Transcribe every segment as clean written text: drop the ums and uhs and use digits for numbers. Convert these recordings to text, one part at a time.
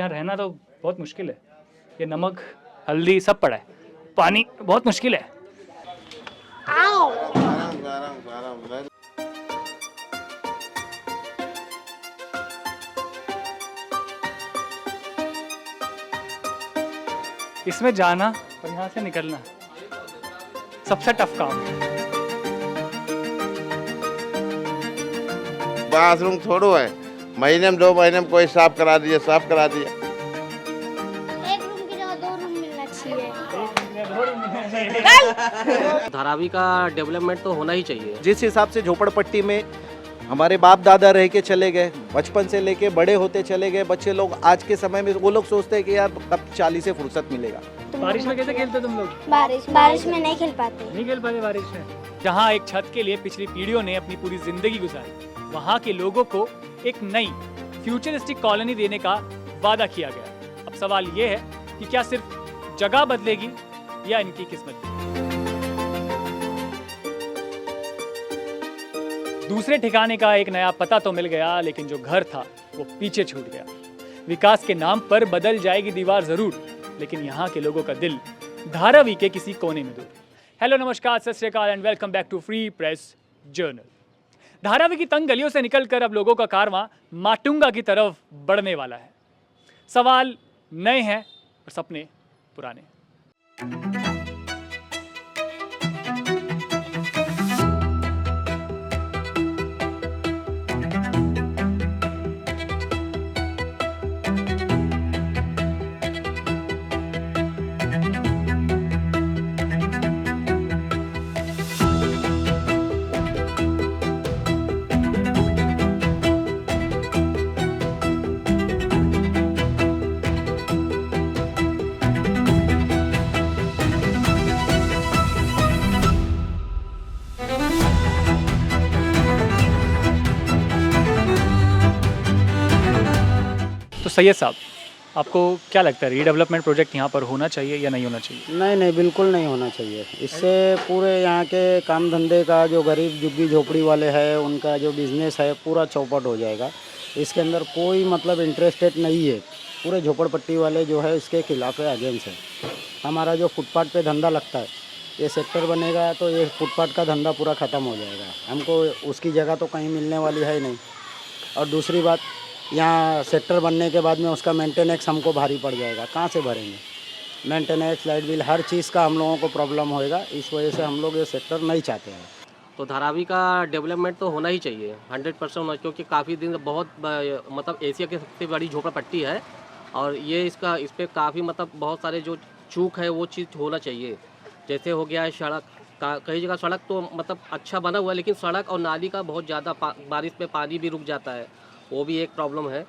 यहाँ रहना तो बहुत मुश्किल है। ये नमक हल्दी सब पड़ा है, पानी बहुत मुश्किल है। इसमें जाना और यहाँ से निकलना सबसे टफ काम है। बाथरूम थोड़ो है, महीने में 2 महीने में कोई साफ करा दिया। एक रूम की जगह 2 रूम मिलना चाहिए। धारावी का डेवलपमेंट तो होना ही चाहिए। जिस हिसाब से झोपड़पट्टी में हमारे बाप दादा रह के चले गए, बचपन से लेके बड़े होते चले गए बच्चे लोग, आज के समय में वो लोग सोचते हैं कि यार कब 40 से फुर्सत मिलेगा। बारिश में कैसे खेलते तुम लोग? बारिश में नहीं खेल पाते। नहीं खेल पाते बारिश में। जहाँ एक छत के लिए पिछली पीढ़ियों ने अपनी पूरी जिंदगी गुजारी, वहाँ के लोगों को एक नई फ्यूचरिस्टिक कॉलोनी देने का वादा किया गया। अब सवाल ये है कि क्या सिर्फ जगह बदलेगी या इनकी किस्मत भी? दूसरे ठिकाने का एक नया पता तो मिल गया, लेकिन जो घर था वो पीछे छूट गया। विकास के नाम पर बदल जाएगी दीवार जरूर, लेकिन यहाँ के लोगों का दिल धारावी के किसी कोने में दूर। हेलो नमस्कार, सत श्री अकाल and welcome back to Free Press Journal. Dharavi की तंग गलियों से निकलकर अब लोगों का कारवां माटुंगा की तरफ बढ़ने वाला है। सवाल नए हैं और सपने पुराने। तो सैयद साहब, आपको क्या लगता है रीडेवलपमेंट प्रोजेक्ट यहाँ पर होना चाहिए या नहीं होना चाहिए? नहीं, बिल्कुल नहीं होना चाहिए। इससे पूरे यहाँ के काम धंधे का जो गरीब झुग्गी झोपड़ी वाले हैं उनका जो बिज़नेस है पूरा चौपट हो जाएगा। इसके अंदर कोई मतलब इंटरेस्टेड नहीं है। पूरे झोपड़पट्टी वाले जो है इसके खिलाफ है, अगेंस्ट है। हमारा जो फुटपाथ पे धंधा लगता है, ये सेक्टर बनेगा तो ये फुटपाथ का धंधा पूरा ख़त्म हो जाएगा। हमको उसकी जगह तो कहीं मिलने वाली है नहीं। और दूसरी बात, यहाँ सेक्टर बनने के बाद में उसका मेंटेनेंस हमको भारी पड़ जाएगा। कहाँ से भरेंगे? मेंटेनेंस, लाइट बिल, हर चीज़ का हम लोगों को प्रॉब्लम होएगा। इस वजह से हम लोग ये सेक्टर नहीं चाहते हैं। तो धारावी का डेवलपमेंट तो होना ही चाहिए, 100% होना, क्योंकि काफ़ी दिन बहुत मतलब एशिया की सबसे बड़ी झोपड़पट्टी है और ये इस पर काफ़ी मतलब बहुत सारे जो चूक है वो चीज़ होना चाहिए। जैसे हो गया है सड़क का, कई जगह सड़क तो मतलब अच्छा बना हुआ है, लेकिन सड़क और नाली का बहुत ज़्यादा बारिश में पानी भी रुक जाता है, वो भी एक प्रॉब्लम है।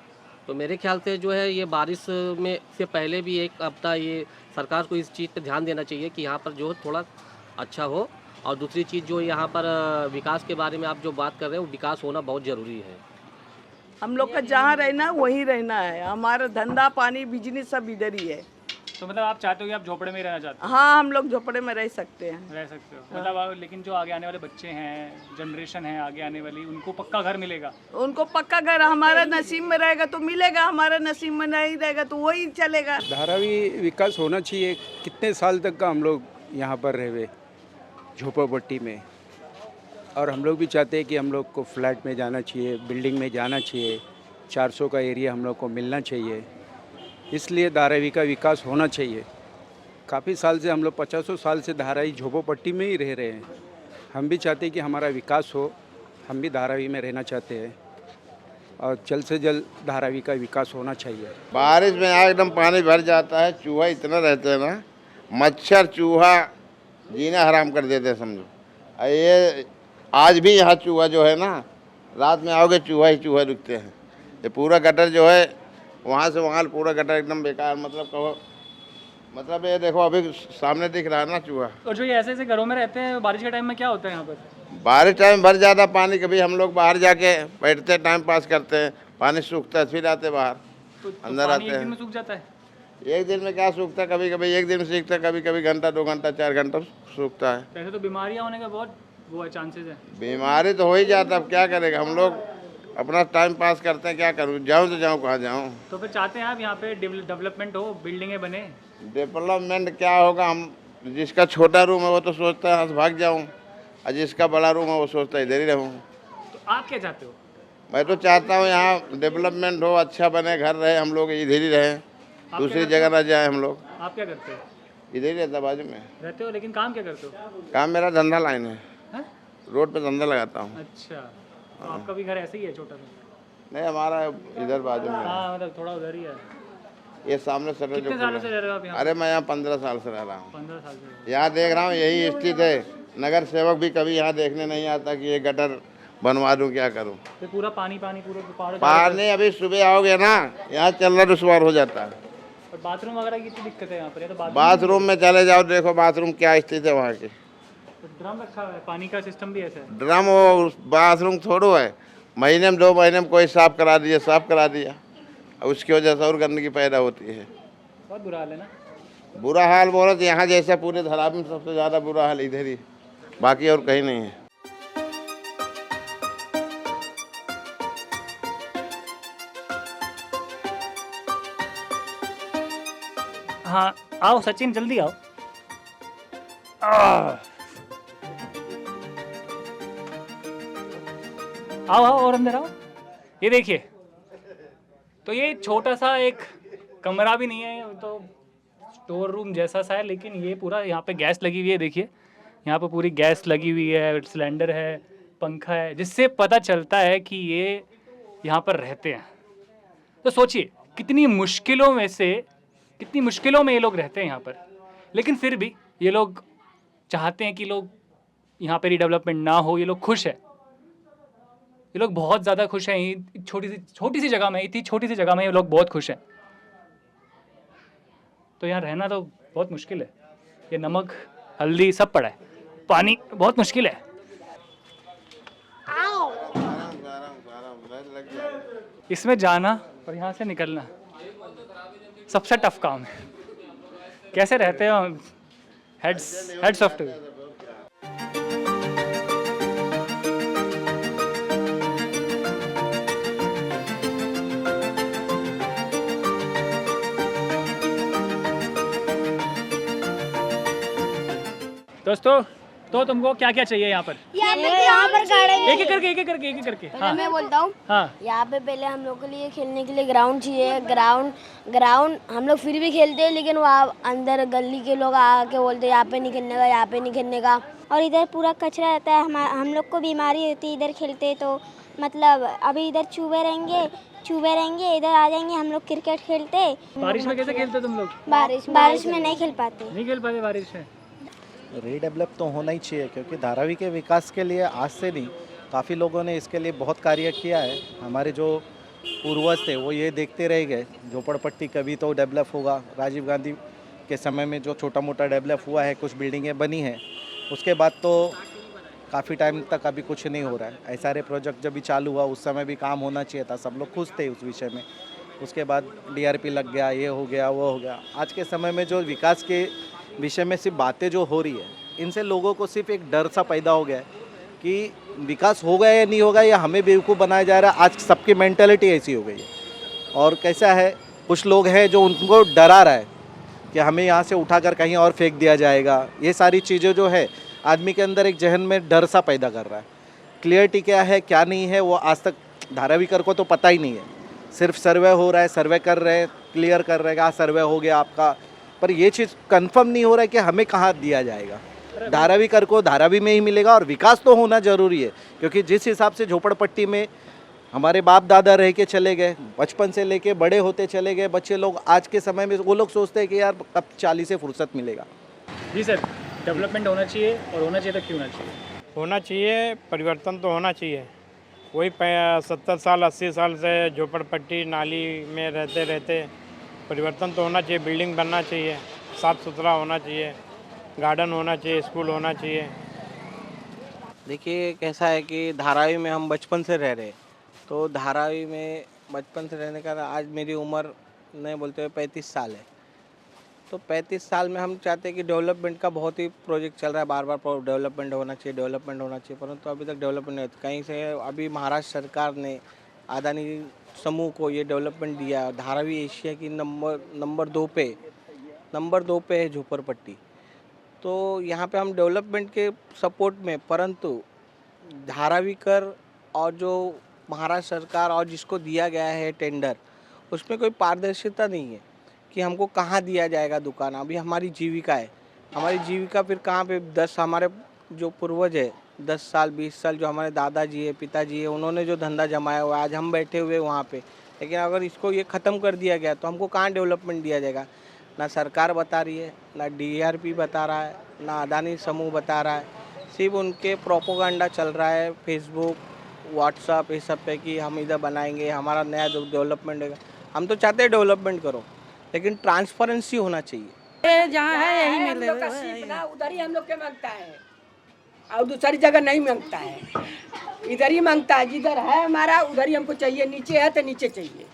तो मेरे ख्याल से जो है ये बारिश में से पहले भी एक हफ्ता ये सरकार को इस चीज़ पे ध्यान देना चाहिए कि यहाँ पर जो थोड़ा अच्छा हो। और दूसरी चीज़ जो यहाँ पर विकास के बारे में आप जो बात कर रहे हो, विकास होना बहुत ज़रूरी है। हम लोग का जहाँ रहना वहीं रहना है। हमारा धंधा पानी बिजनेस सब इधर ही है। तो मतलब आप चाहते हो कि आप झोपड़े में ही रहना चाहते हो? हाँ, हम लोग झोपड़े में रह सकते हैं। रह सकते हो मतलब लेकिन जो आगे आने वाले बच्चे हैं, जनरेशन है आगे आने वाली, उनको पक्का घर मिलेगा? उनको पक्का घर हमारा नसीब में रहेगा तो मिलेगा, हमारा नसीब में नहीं रहेगा तो वही चलेगा। धारावी विकास होना चाहिए। कितने साल तक का हम लोग यहाँ पर रहे झोपड़पट्टी में, और हम लोग भी चाहते हैं कि हम लोग को फ्लैट में जाना चाहिए, बिल्डिंग में जाना चाहिए, 400 का एरिया हम लोग को मिलना चाहिए। इसलिए धारावी का विकास होना चाहिए। काफ़ी साल से हम लोग 50 साल से धारावी झोपड़पट्टी में ही रह रहे हैं। हम भी चाहते हैं कि हमारा विकास हो, हम भी धारावी में रहना चाहते हैं और जल्द से जल्द धारावी का विकास होना चाहिए। बारिश में एकदम पानी भर जाता है, चूहा इतना रहते हैं ना, मच्छर चूहा जीना हराम कर देते हैं समझो। ये आज भी यहाँ चूहा जो है ना, रात में आओगे चूहा ही चूहा दिखते हैं। ये पूरा गटर जो है वहाँ से वहाँ पूरा गटर एकदम बेकार, मतलब कहो, मतलब ये देखो अभी सामने दिख रहा है ना चूहा। और जो ये ऐसे ऐसे घरों में रहते हैं, बारिश के टाइम में क्या होता है यहाँ पर? बारिश टाइम भर जाता पानी, कभी हम लोग बाहर जाके बैठते टाइम पास करते हैं, पानी सूखता है फिर आते बाहर, अंदर आते हैं। एक दिन में सूख जाता है? एक दिन में क्या सूखता है, कभी कभी एक दिन सीखता है, कभी कभी घंटा 2 घंटा 4 घंटा सूखता है। वैसे तो बीमारियाँ होने का बहुत वो है, चांसेस है। बीमारी तो हो ही जाता, अब क्या करेगा हम लोग। अपना टाइम पास करते हैं, क्या करूँ, जाऊँ तो जाऊँ कहाँ जाऊँ। तो फिर चाहते हैं आप यहाँ पे डेवलपमेंट हो, बिल्डिंगें बने? डेवलपमेंट क्या होगा, हम जिसका छोटा रूम है वो तो सोचता है यहाँ से भाग जाऊँ, और जिसका बड़ा रूम है वो सोचता है इधर ही रहूँ। तो आप क्या चाहते हो? मैं तो चाहता हूँ यहाँ डेवलपमेंट हो, अच्छा बने, घर रहे, हम लोग इधर ही रहें, दूसरी जगह ना जाए हम लोग। आप क्या करते हो? इधर ही रहता बाजू में रहते हो, लेकिन काम क्या करते हो? काम, मेरा धंधा लाइन है, हैं? रोड पे धंधा लगाता हूँ। अच्छा, तो आपका भी घर ऐसे ही है, छोटा सा? नहीं, हमारा इधर बाजू में है। हाँ, मतलब थोड़ा उधर ही है। ये सामने सर जो कितने सालों से रह रहे हो आप यहाँ? अरे मैं यहाँ 15 साल से रह रहा हूँ। 15 साल से। यहाँ देख रहा हूँ यही स्थिति है, नगर सेवक भी कभी यहाँ देखने नहीं आता कि ये गटर बनवा दूँ, क्या करूँ। फिर पूरा पानी पूरा पहाड़। पानी अभी सुबह आओगे ना, यहाँ चलना दुश्वार हो जाता है। और बाथरूम वगैरह की कितनी दिक्कत है यहाँ पर? ये तो बाथरूम में चले जाओ, देखो बाथरूम क्या स्थिति है वहाँ की। तो ड्रम रखा हुआ है, पानी का सिस्टम भी ऐसा है? ड्रम वो बाथरूम थोड़ो है, महीने में 2 महीने में कोई साफ करा दिया, और उसकी वजह से और गंदगी पैदा होती है। बहुत बुरा हाल है ना? बुरा हाल बोलो तो यहाँ जैसा पूरे धराब में सबसे ज़्यादा बुरा हाल इधर ही, बाकी और कहीं नहीं है। हाँ, आओ सचिन, जल्दी आओ। आओ आओ और अंदर आओ। ये देखिए, तो ये छोटा सा एक कमरा भी नहीं है, तो स्टोर रूम जैसा सा है, लेकिन ये पूरा यहाँ पे गैस लगी हुई है। देखिए यहाँ पे पूरी गैस लगी हुई है, सिलेंडर है, पंखा है, जिससे पता चलता है कि ये यहाँ पर रहते हैं। तो सोचिए कितनी मुश्किलों में ये लोग रहते हैं यहाँ पर, लेकिन फिर भी ये लोग चाहते हैं कि लोग यहाँ पर रिडेवलपमेंट ना हो। ये लोग खुश है, ये लोग बहुत ज़्यादा खुश हैं। छोटी सी जगह में, इतनी छोटी सी जगह में ये लोग बहुत खुश हैं। तो यहाँ रहना तो बहुत मुश्किल है। ये नमक हल्दी सब पड़ा है, पानी बहुत मुश्किल है। इसमें जाना और यहाँ से निकलना सबसे टफ काम है। कैसे रहते हो? Hats off to. दोस्तों, तो तुमको क्या क्या चाहिए यहाँ पर? यहाँ पर गार्डन एक एक करके। हाँ मैं बोलता हूँ, हाँ। यहाँ पे पहले हम लोग के लिए खेलने के लिए ग्राउंड चाहिए। ग्राउंड हम लोग फिर भी खेलते हैं, लेकिन वहाँ अंदर गली के लोग आके बोलते हैं यहाँ पे नहीं खेलने का, यहाँ पे नहीं खेलने का। और इधर पूरा कचरा रहता है, हम लोग को बीमारी होती है इधर खेलते। तो मतलब अभी इधर चूहे रहेंगे, इधर आ जाएंगे, हम लोग क्रिकेट खेलते। बारिश में कैसे खेलते तुम लोग? बारिश में नहीं खेल पाते बारिश में। रीडेवलप तो होना ही चाहिए, क्योंकि धारावी के विकास के लिए आज से नहीं, काफ़ी लोगों ने इसके लिए बहुत कार्य किया है। हमारे जो पूर्वज थे वो ये देखते रह गए, झोपड़पट्टी कभी तो डेवलप होगा। राजीव गांधी के समय में जो छोटा मोटा डेवलप हुआ है, कुछ बिल्डिंगें बनी हैं, उसके बाद तो काफ़ी टाइम तक अभी कुछ नहीं हो रहा है। SRA प्रोजेक्ट जब भी चालू हुआ उस समय भी काम होना चाहिए था, सब लोग खुश थे उस विषय में। उसके बाद DRP लग गया, ये हो गया, वो हो गया। आज के समय में जो विकास के विषय में सिर्फ बातें जो हो रही है, इनसे लोगों को सिर्फ एक डर सा पैदा हो गया है कि विकास होगा या नहीं होगा, या हमें बेवकूफ़ बनाया जा रहा है। आज सबकी मेंटालिटी ऐसी हो गई है। और कैसा है, कुछ लोग हैं जो उनको डरा रहा है कि हमें यहाँ से उठाकर कहीं और फेंक दिया जाएगा। ये सारी चीज़ें जो है आदमी के अंदर एक जहन में डर सा पैदा कर रहा है। क्लियरिटी क्या है क्या नहीं है वो आज तक धारावीकर को तो पता ही नहीं है। सिर्फ सर्वे हो रहा है, सर्वे कर रहे हैं, क्लियर कर रहे हैं कि सर्वे हो गया आपका, पर ये चीज़ कंफर्म नहीं हो रहा है कि हमें कहाँ दिया जाएगा। धारावीकर को धारावी में ही मिलेगा। और विकास तो होना ज़रूरी है, क्योंकि जिस हिसाब से झोपड़पट्टी में हमारे बाप दादा रह के चले गए, बचपन से लेके बड़े होते चले गए बच्चे लोग, आज के समय में वो लोग सोचते हैं कि यार कब 40 से फुर्सत मिलेगा। जी सर, डेवलपमेंट होना चाहिए, और होना चाहिए तो क्यों होना चाहिए? होना चाहिए, परिवर्तन तो होना चाहिए। वही 70 साल 80 साल से झोपड़पट्टी नाली में रहते परिवर्तन तो होना चाहिए। बिल्डिंग बनना चाहिए, साफ़ सुथरा होना चाहिए, गार्डन होना चाहिए, स्कूल होना चाहिए। देखिए कैसा है कि धारावी में हम बचपन से रह रहे, तो धारावी में बचपन से रहने का आज मेरी उम्र नहीं बोलते हुए 35 साल है। तो 35 साल में हम चाहते हैं कि डेवलपमेंट का बहुत ही प्रोजेक्ट चल रहा है, बार बार डेवलपमेंट होना चाहिए, परंतु अभी तक डेवलपमेंट नहीं होता। कहीं से अभी महाराष्ट्र सरकार ने अदानी समूह को ये डेवलपमेंट दिया। धारावी एशिया की नंबर 2 पे है झोपड़पट्टी। तो यहाँ पे हम डेवलपमेंट के सपोर्ट में, परंतु धारावी कर और जो महाराष्ट्र सरकार और जिसको दिया गया है टेंडर, उसमें कोई पारदर्शिता नहीं है कि हमको कहाँ दिया जाएगा दुकान। अभी हमारी जीविका है, हमारी जीविका फिर कहाँ पे 10 हमारे जो पूर्वज है 10 साल 20 साल जो हमारे दादाजी है पिताजी है उन्होंने जो धंधा जमाया हुआ है, आज हम बैठे हुए वहाँ पे। लेकिन अगर इसको ये ख़त्म कर दिया गया तो हमको कहाँ डेवलपमेंट दिया जाएगा। ना सरकार बता रही है, ना DRP बता रहा है, ना अदानी समूह बता रहा है। सिर्फ उनके प्रोपोगंडा चल रहा है फेसबुक व्हाट्सअप ये सब पे कि हम इधर बनाएंगे, हमारा नया डेवलपमेंट होगा। हम तो चाहते हैं डेवलपमेंट करो, लेकिन ट्रांसपेरेंसी होना चाहिए। जहाँ है यही मिले उधर ही हम लोग के मांगता है और दूसरी जगह नहीं मांगता है, इधर ही मांगता है। जिधर है हमारा उधर ही हमको चाहिए, नीचे है तो नीचे चाहिए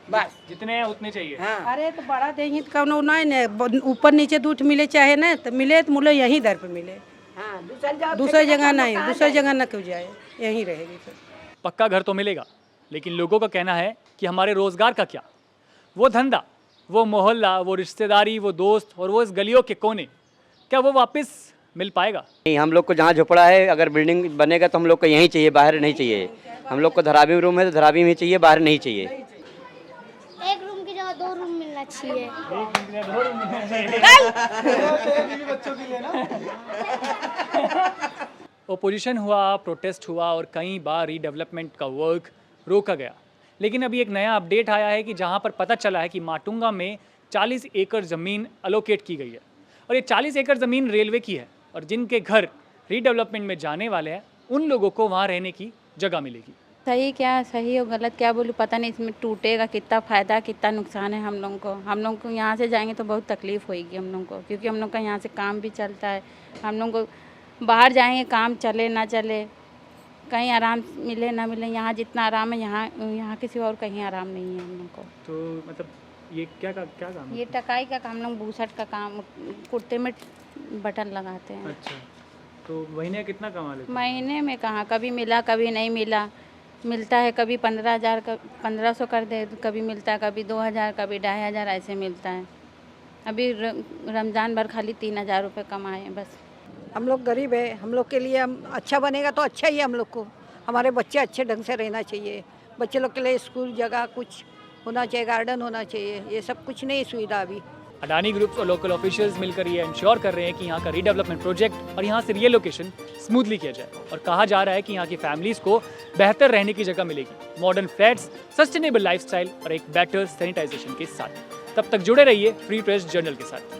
बस। जितने हैं उतने चाहिए। हाँ। अरे तो बड़ा देंगे तो कौन नहीं, ऊपर नीचे दूठ मिले चाहे ना तो मिले तो मुझे यहीं दर पे मिले। हाँ, दूसरी जगह नहीं, दूसरी जगह न क्यों जाए, यहीं रहेगी सर। पक्का घर तो मिलेगा, लेकिन लोगों का कहना है कि हमारे रोजगार का क्या, वो धंधा, वो मोहल्ला, वो रिश्तेदारी, वो दोस्त और वो इस गलियों के कोने, क्या वो वापस मिल पाएगा? नहीं, हम लोग को जहाँ झोपड़ा है अगर बिल्डिंग बनेगा तो हम लोग को यहीं चाहिए, बाहर नहीं चाहिए। हम लोग को धरावी रूम है तो धरावी में चाहिए, बाहर नहीं चाहिए। एक रूम की जगह 2 रूम मिलना चाहिए। ओपोजिशन हुआ, प्रोटेस्ट हुआ और कई बार रीडेवलपमेंट का वर्क रोका गया। लेकिन अभी एक नया अपडेट आया है कि जहां पर पता चला है कि माटुंगा में 40 एकड़ ज़मीन अलोकेट की गई है और ये 40 एकड़ ज़मीन रेलवे की है और जिनके घर रीडेवलपमेंट में जाने वाले हैं उन लोगों को वहाँ रहने की जगह मिलेगी। सही क्या सही और गलत क्या बोलूँ पता नहीं, इसमें टूटेगा कितना फ़ायदा कितना नुकसान है हम लोग को यहाँ से जाएंगे तो बहुत तकलीफ़ होगी हम लोग को, क्योंकि हम लोग का यहाँ से काम भी चलता है। हम लोग को बाहर जाएंगे काम चले ना चले, कहीं आराम मिले ना मिले, यहाँ जितना आराम है यहाँ किसी और कहीं आराम नहीं है हम लोग को। तो मतलब ये क्या काम है? ये टकाई का काम, लोग बूसट का काम, कुर्ते में बटन लगाते हैं। अच्छा, तो महीने कितना कमा लेते? महीने में कहाँ, कभी मिला कभी नहीं मिला, मिलता है कभी 15,000 1500 कर दे, कभी मिलता है कभी 2,000 कभी 2,500 ऐसे मिलता है। अभी रमज़ान भर खाली 3,000 रुपये कमाए हैं बस। हम लोग गरीब है, हम लोग के लिए हम अच्छा बनेगा तो अच्छा ही है। हम लोग को हमारे बच्चे अच्छे ढंग से रहना चाहिए, बच्चे लोग के लिए स्कूल जगह कुछ होना चाहिए, गार्डन होना चाहिए, ये सब कुछ नहीं सुविधा अभी। अडानी ग्रुप्स और लोकल ऑफिशियल्स मिलकर ये इंश्योर कर रहे हैं कि यहाँ का रीडेवलपमेंट प्रोजेक्ट और यहाँ से रिलोकेशन स्मूथली किया जाए और कहा जा रहा है कि यहाँ की फैमिलीज को बेहतर रहने की जगह मिलेगी, मॉडर्न फ्लैट्स, सस्टेनेबल लाइफस्टाइल और एक बेटर सैनिटाइजेशन के साथ। तब तक जुड़े रहिए फ्री प्रेस जर्नल के साथ।